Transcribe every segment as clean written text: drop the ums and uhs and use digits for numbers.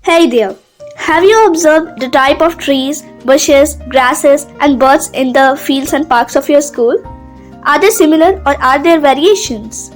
Hey there! Have you observed the type of trees, bushes, grasses, and birds in the fields and parks of your school? Are they similar or are there variations?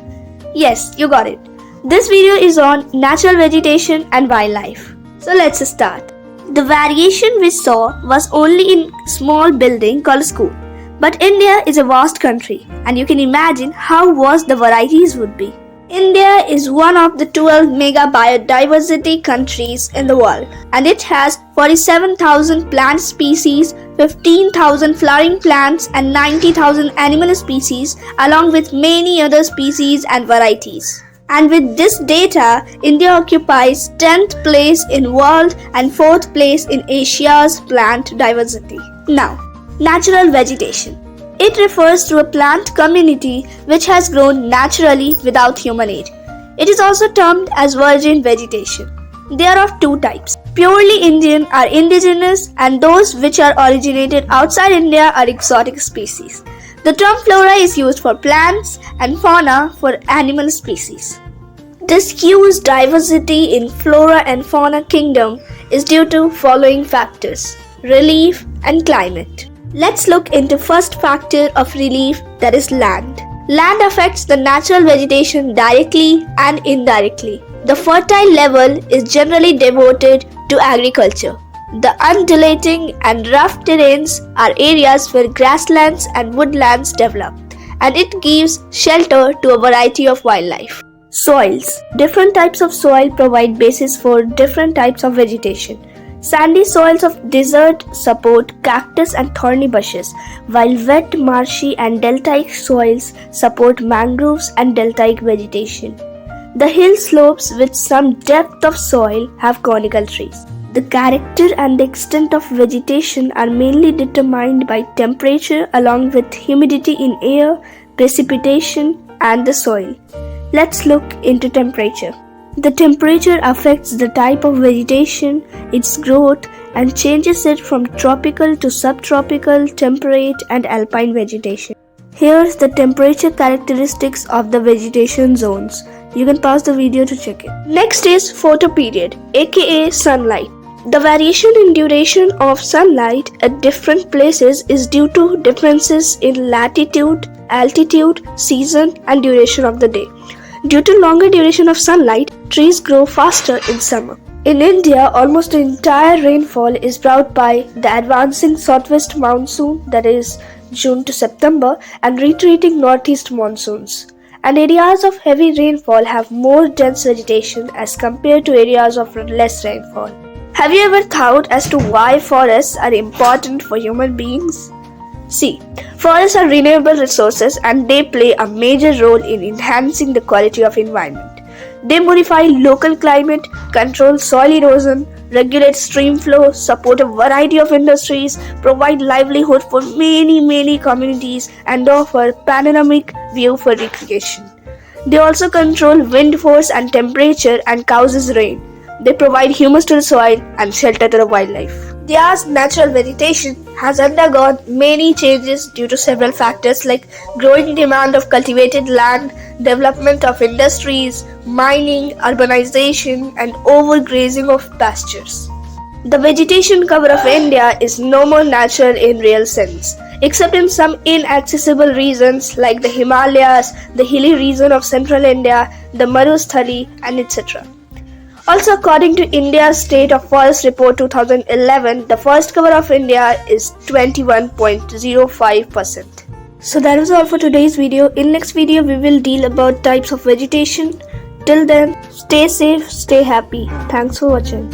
Yes, you got it. This video is on natural vegetation and wildlife. So let's start. The variation we saw was only in a small building called a school. But India is a vast country, and you can imagine how vast the varieties would be. India is one of the 12 mega biodiversity countries in the world, and it has 47,000 plant species, 15,000 flowering plants, and 90,000 animal species, along with many other species and varieties. And with this data, India occupies 10th place in world and 4th place in Asia's plant diversity. Now, natural vegetation. It refers to a plant community which has grown naturally without human aid. It is also termed as virgin vegetation. They are of two types. Purely Indian are indigenous, and those which are originated outside India are exotic species. The term flora is used for plants and fauna for animal species. This huge diversity in flora and fauna kingdom is due to following factors: relief and climate. Let's look into first factor of relief, that is land. Land affects the natural vegetation directly and indirectly. The fertile level is generally devoted to agriculture. The undulating and rough terrains are areas where grasslands and woodlands develop, and it gives shelter to a variety of wildlife. Soils. Different types of soil provide basis for different types of vegetation. Sandy soils of desert support cactus and thorny bushes, while wet, marshy and deltaic soils support mangroves and deltaic vegetation. The hill slopes with some depth of soil have conical trees. The character and the extent of vegetation are mainly determined by temperature along with humidity in air, precipitation and the soil. Let's look into temperature. The temperature affects the type of vegetation, its growth, and changes it from tropical to subtropical, temperate, and alpine vegetation. Here's the temperature characteristics of the vegetation zones. You can pause the video to check it. Next is photoperiod, aka sunlight. The variation in duration of sunlight at different places is due to differences in latitude, altitude, season, and duration of the day. Due to longer duration of sunlight, trees grow faster in summer. In India, almost the entire rainfall is brought by the advancing southwest monsoon, that is June to September, and retreating northeast monsoons. And areas of heavy rainfall have more dense vegetation as compared to areas of less rainfall. Have you ever thought as to why forests are important for human beings? See, forests are renewable resources and they play a major role in enhancing the quality of environment. They modify local climate, control soil erosion, regulate stream flow, support a variety of industries, provide livelihood for many communities, and offer panoramic view for recreation. They also control wind force and temperature and causes rain. They provide humus to the soil and shelter to the wildlife. India's natural vegetation has undergone many changes due to several factors like growing demand of cultivated land, development of industries, mining, urbanization, and overgrazing of pastures. The vegetation cover of India is no more natural in real sense, except in some inaccessible regions like the Himalayas, the hilly region of central India, the Marusthali, and etc. Also, according to India's State of Forest Report 2011, the forest cover of India is 21.05%. So that was all for today's video. In next video, we will deal about types of vegetation. Till then, stay safe, stay happy. Thanks for watching.